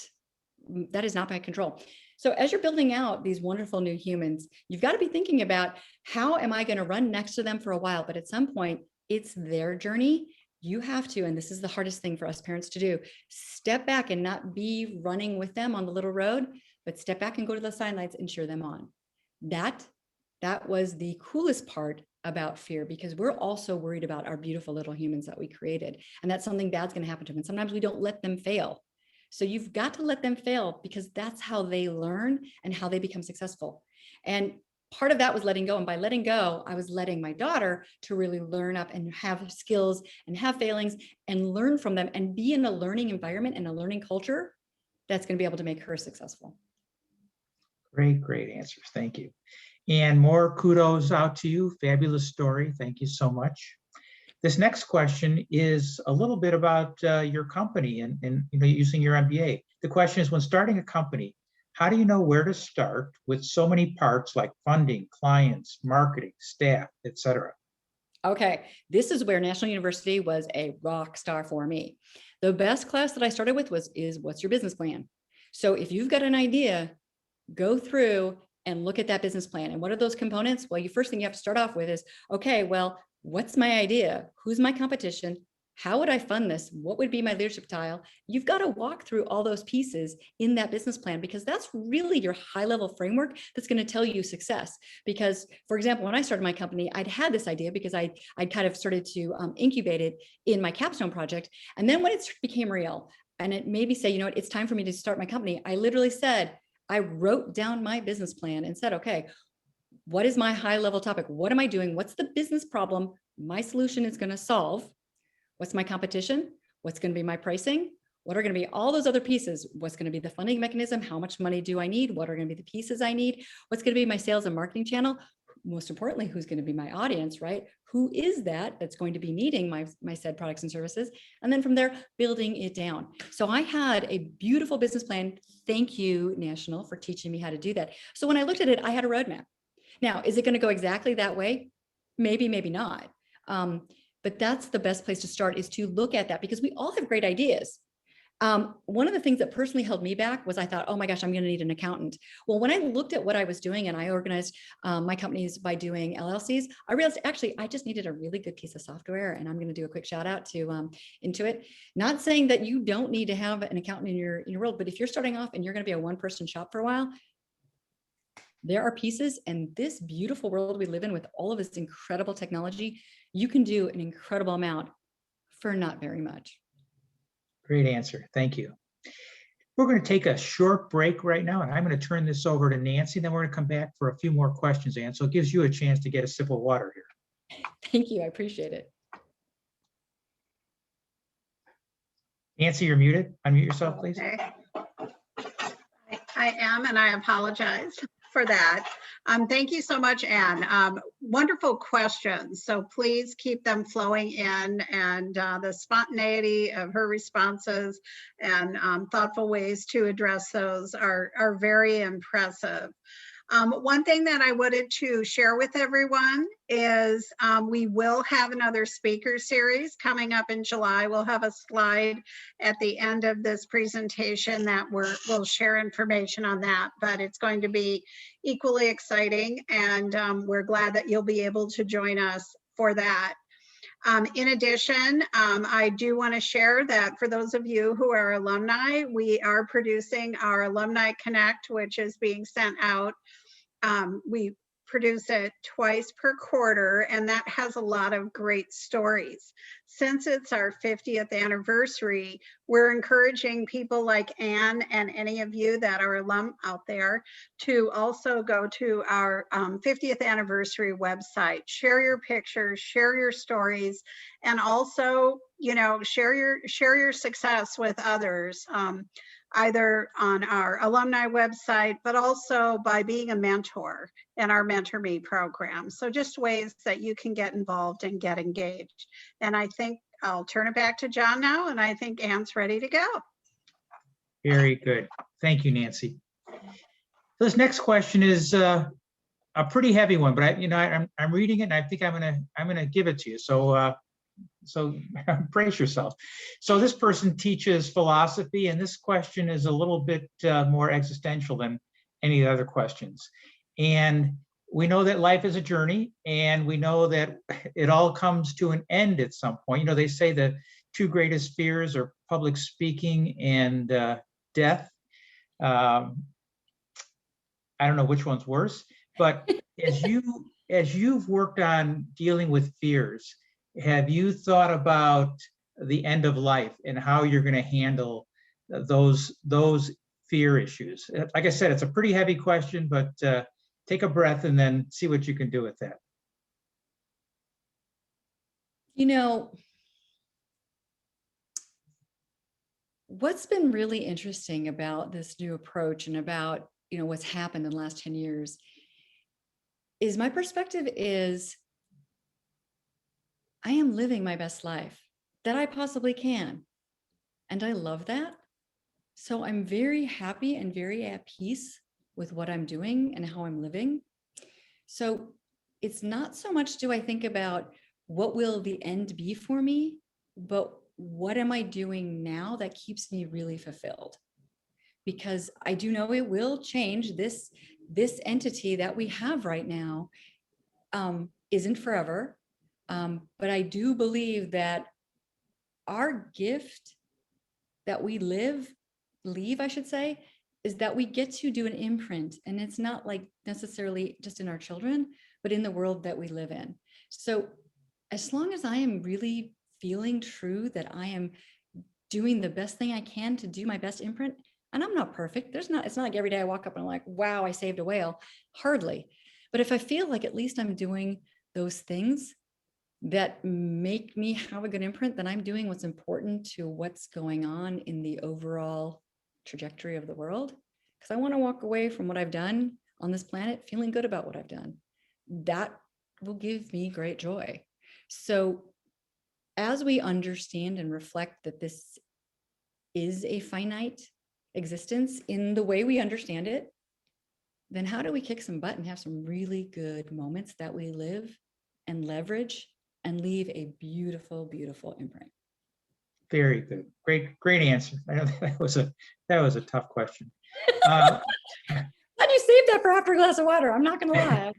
my control. So as you're building out these wonderful new humans, you've got to be thinking about, how am I going to run next to them for a while? But at some point, it's their journey. You have to, and this is the hardest thing for us parents to do, step back and not be running with them on the little road, but step back and go to the sidelines and cheer them on. That was the coolest part about fear, because we're also worried about our beautiful little humans that we created. And that's something bad's going to happen to them. And sometimes we don't let them fail. So you've got to let them fail, because that's how they learn and how they become successful. And part of that was letting go. And by letting go, I was letting my daughter to really learn up and have skills and have failings and learn from them and be in a learning environment and a learning culture that's going to be able to make her successful. Great answers. Thank you. And more kudos out to you. Fabulous story. Thank you so much. This next question is a little bit about your company and using your MBA. The question is, when starting a company, how do you know where to start with so many parts like funding, clients, marketing, staff, etc.? Okay, this is where National University was a rock star for me. The best class that I started with is what's your business plan? So if you've got an idea, go through and look at that business plan. And what are those components? Well, first thing you have to start off with is, okay, well, what's my idea? Who's my competition? How would I fund this? What would be my leadership style? You've got to walk through all those pieces in that business plan, because that's really your high level framework that's going to tell you success. Because, for example, when I started my company, I'd had this idea because I'd kind of started to incubate it in my capstone project. And then when it became real and it made me say, you know what, it's time for me to start my company, I literally said, I wrote down my business plan and said, okay, what is my high level topic? What am I doing? What's the business problem my solution is going to solve? What's my competition? What's going to be my pricing? What are going to be all those other pieces? What's going to be the funding mechanism? How much money do I need? What are going to be the pieces I need? What's going to be my sales and marketing channel? Most importantly, who's going to be my audience, right? Who is that's going to be needing my said products and services? And then from there, building it down. So I had a beautiful business plan. Thank you, National, for teaching me how to do that. So when I looked at it, I had a roadmap. Now, is it going to go exactly that way? Maybe, maybe not. But that's the best place to start, is to look at that, because we all have great ideas. One of the things that personally held me back was I thought, oh my gosh, I'm going to need an accountant. Well, when I looked at what I was doing and I organized my companies by doing LLCs, I realized actually I just needed a really good piece of software. And I'm going to do a quick shout out to Intuit. Not saying that you don't need to have an accountant in your world, but if you're starting off and you're going to be a one-person shop for a while, there are pieces in this beautiful world we live in with all of this incredible technology. You can do an incredible amount for not very much. Great answer. Thank you. We're going to take a short break right now, and I'm going to turn this over to Nancy. Then we're going to come back for a few more questions, Ann. So it gives you a chance to get a sip of water here. Thank you. I appreciate it. Nancy, you're muted. Unmute yourself, please. Okay. I am, and I apologize. for that. Thank you so much, Anne. Wonderful questions. So please keep them flowing in, and the spontaneity of her responses and thoughtful ways to address those are very impressive. One thing that I wanted to share with everyone is we will have another speaker series coming up in July. We'll have a slide at the end of this presentation that we'll share information on that, but it's going to be equally exciting, and we're glad that you'll be able to join us for that. In addition, I do want to share that for those of you who are alumni, we are producing our Alumni Connect, which is being sent out. We produce it twice per quarter, and that has a lot of great stories. Since it's our 50th anniversary, we're encouraging people like Anne and any of you that are alum out there to also go to our 50th anniversary website, share your pictures, share your stories, and also, share your success with others. Either on our alumni website, but also by being a mentor in our Mentor Me program. So just ways that you can get involved and get engaged. And I think I'll turn it back to John now, and I think Anne's ready to go. Very good. Thank you, Nancy. So this next question is a pretty heavy one, but I'm reading it, and I think I'm gonna give it to you. So brace yourself. So this person teaches philosophy, and this question is a little bit more existential than any of the other questions. And we know that life is a journey, and we know that it all comes to an end at some point. They say the two greatest fears are public speaking and death. I don't know which one's worse, but as you've worked on dealing with fears, have you thought about the end of life and how you're going to handle those fear issues? Like I said, it's a pretty heavy question, but take a breath and then see what you can do with that. What's been really interesting about this new approach and about, what's happened in the last 10 years is my perspective is I am living my best life that I possibly can. And I love that. So I'm very happy and very at peace with what I'm doing and how I'm living. So it's not so much do I think about what will the end be for me, but what am I doing now that keeps me really fulfilled? Because I do know it will change. This entity that we have right now isn't forever. But I do believe that our gift that we leave, I should say, is that we get to do an imprint. And it's not like necessarily just in our children, but in the world that we live in. So as long as I am really feeling true that I am doing the best thing I can to do my best imprint, and I'm not perfect. It's not like every day I walk up and I'm like, wow, I saved a whale. Hardly. But if I feel like at least I'm doing those things that make me have a good imprint, then I'm doing what's important to what's going on in the overall trajectory of the world. Because I want to walk away from what I've done on this planet feeling good about what I've done. That will give me great joy. So as we understand and reflect that this is a finite existence in the way we understand it, then how do we kick some butt and have some really good moments that we live and leverage and leave a beautiful, beautiful imprint? Very good. Great answer. I know that was a tough question. Glad you saved that for after a glass of water. I'm not going to lie.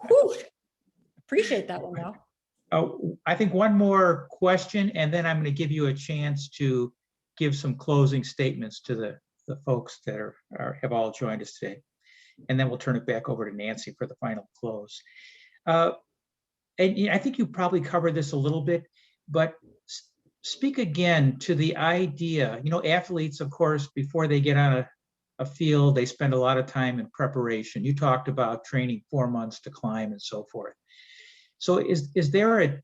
Whew, appreciate that one though. Oh, I think one more question, and then I'm going to give you a chance to give some closing statements to the folks that have all joined us today. And then we'll turn it back over to Nancy for the final close. And I think you probably covered this a little bit, but speak again to the idea, athletes, of course, before they get on a field, they spend a lot of time in preparation. You talked about training 4 months to climb and so forth. So is there a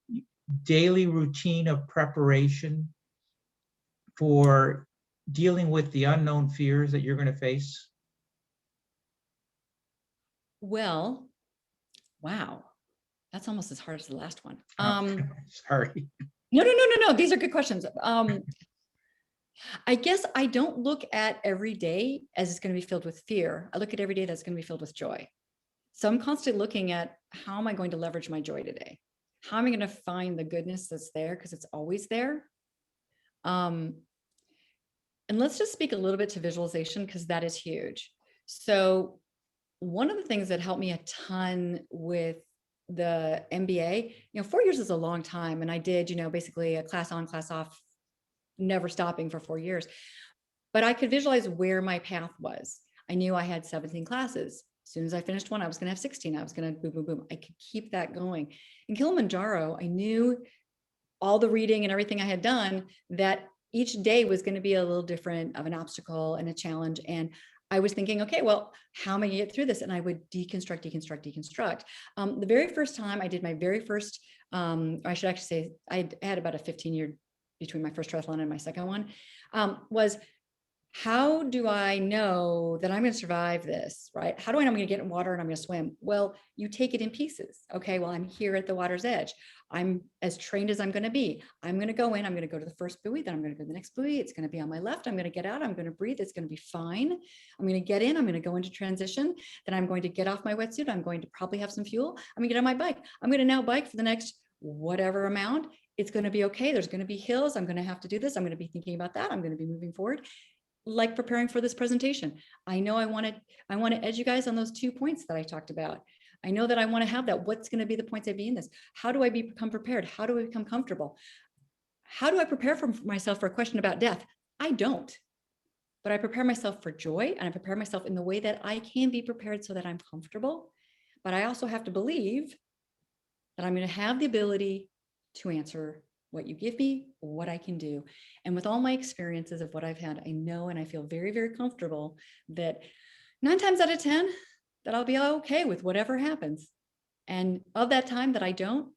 daily routine of preparation for dealing with the unknown fears that you're going to face? Well, wow, that's almost as hard as the last one. Sorry. No. These are good questions. I guess I don't look at every day as it's going to be filled with fear. I look at every day that's going to be filled with joy. So I'm constantly looking at how am I going to leverage my joy today? How am I going to find the goodness that's there? Because it's always there. And let's just speak a little bit to visualization, because that is huge. So one of the things that helped me a ton with the MBA, 4 years is a long time. And I did, basically a class on, class off, never stopping for 4 years. But I could visualize where my path was. I knew I had 17 classes. As soon as I finished one, I was going to have 16. I was going to boom, boom, boom. I could keep that going. In Kilimanjaro, I knew all the reading and everything I had done, that each day was going to be a little different of an obstacle and a challenge. And I was thinking, okay, well, how am I going to get through this? And I would deconstruct. The very first time I did my very first, I should actually say I had about a 15-year between my first triathlon and my second one, was how do I know that I'm going to survive this, right? How do I know I'm going to get in water and I'm going to swim? Well, you take it in pieces. Okay, well, I'm here at the water's edge. I'm as trained as I'm going to be. I'm going to go in, I'm going to go to the first buoy, then I'm going to go to the next buoy. It's going to be on my left. I'm going to get out. I'm going to breathe. It's going to be fine. I'm going to get in. I'm going to go into transition. Then I'm going to get off my wetsuit. I'm going to probably have some fuel. I'm going to get on my bike. I'm going to now bike for the next whatever amount. It's going to be okay. There's going to be hills. I'm going to have to do this. I'm going to be thinking about that. I'm going to be moving forward. Like preparing for this presentation. I know I want to edge you guys on those 2 points that I talked about. I know that I want to have that. What's going to be the points I'd be in this? How do I become prepared? How do I become comfortable? How do I prepare for myself for a question about death? I don't, but I prepare myself for joy, and I prepare myself in the way that I can be prepared so that I'm comfortable. But I also have to believe that I'm going to have the ability to answer what you give me, what I can do. And with all my experiences of what I've had, I know, and I feel very, very comfortable that 9 times out of 10, that I'll be okay with whatever happens. And of that time that I don't,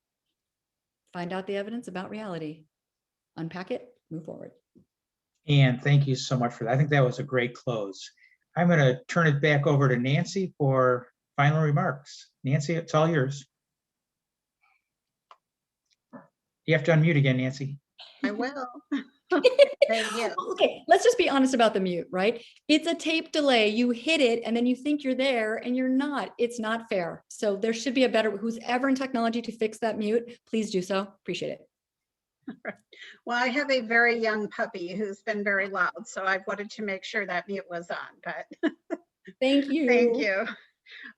find out the evidence about reality, unpack it, move forward. And thank you so much for that. I think that was a great close. I'm going to turn it back over to Nancy for final remarks. Nancy, it's all yours. You have to unmute again, Nancy. I will. Thank you. Okay, let's just be honest about the mute, right? It's a tape delay. You hit it and then you think you're there and you're not. It's not fair. So there should be a better, who's ever in technology to fix that mute, please do so. Appreciate it. Well, I have a very young puppy who's been very loud, so I've wanted to make sure that mute was on, but Thank you. thank you.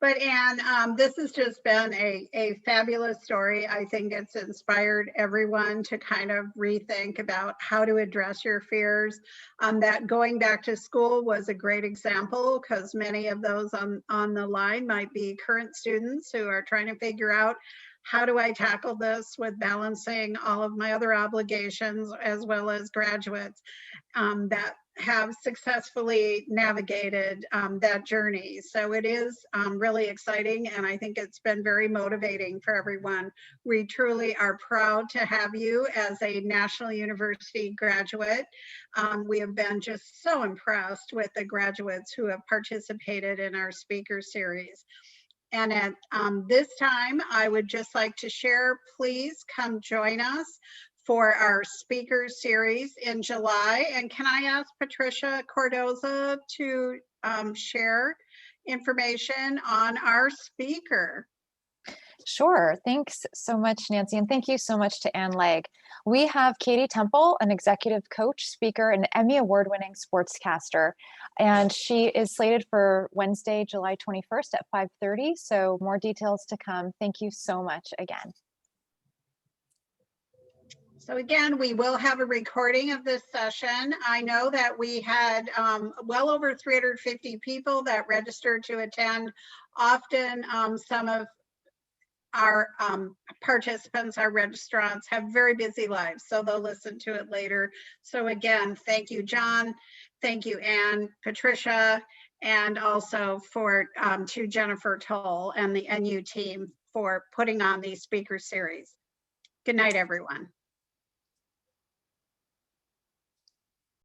But Anne, this has just been a fabulous story. I think it's inspired everyone to kind of rethink about how to address your fears. That going back to school was a great example, because many of those on the line might be current students who are trying to figure out, how do I tackle this with balancing all of my other obligations, as well as graduates that have successfully navigated that journey. So it is really exciting, and I think it's been very motivating for everyone. We truly are proud to have you as a National University graduate. We have been just so impressed with the graduates who have participated in our speaker series. And at this time, I would just like to share, please come join us for our speaker series in July. And can I ask Patricia Cordoza to share information on our speaker? Sure. Thanks so much, Nancy. And thank you so much to Ann Legg. We have Katie Temple, an executive coach, speaker, and Emmy award-winning sportscaster. And she is slated for Wednesday, July 21st at 5:30. So more details to come. Thank you so much again. So again, we will have a recording of this session. I know that we had well over 350 people that registered to attend. Often some of our participants, our registrants, have very busy lives, so they'll listen to it later. So again, thank you, John. Thank you, Anne, Patricia, and also to Jennifer Toll and the NU team for putting on these speaker series. Good night, everyone.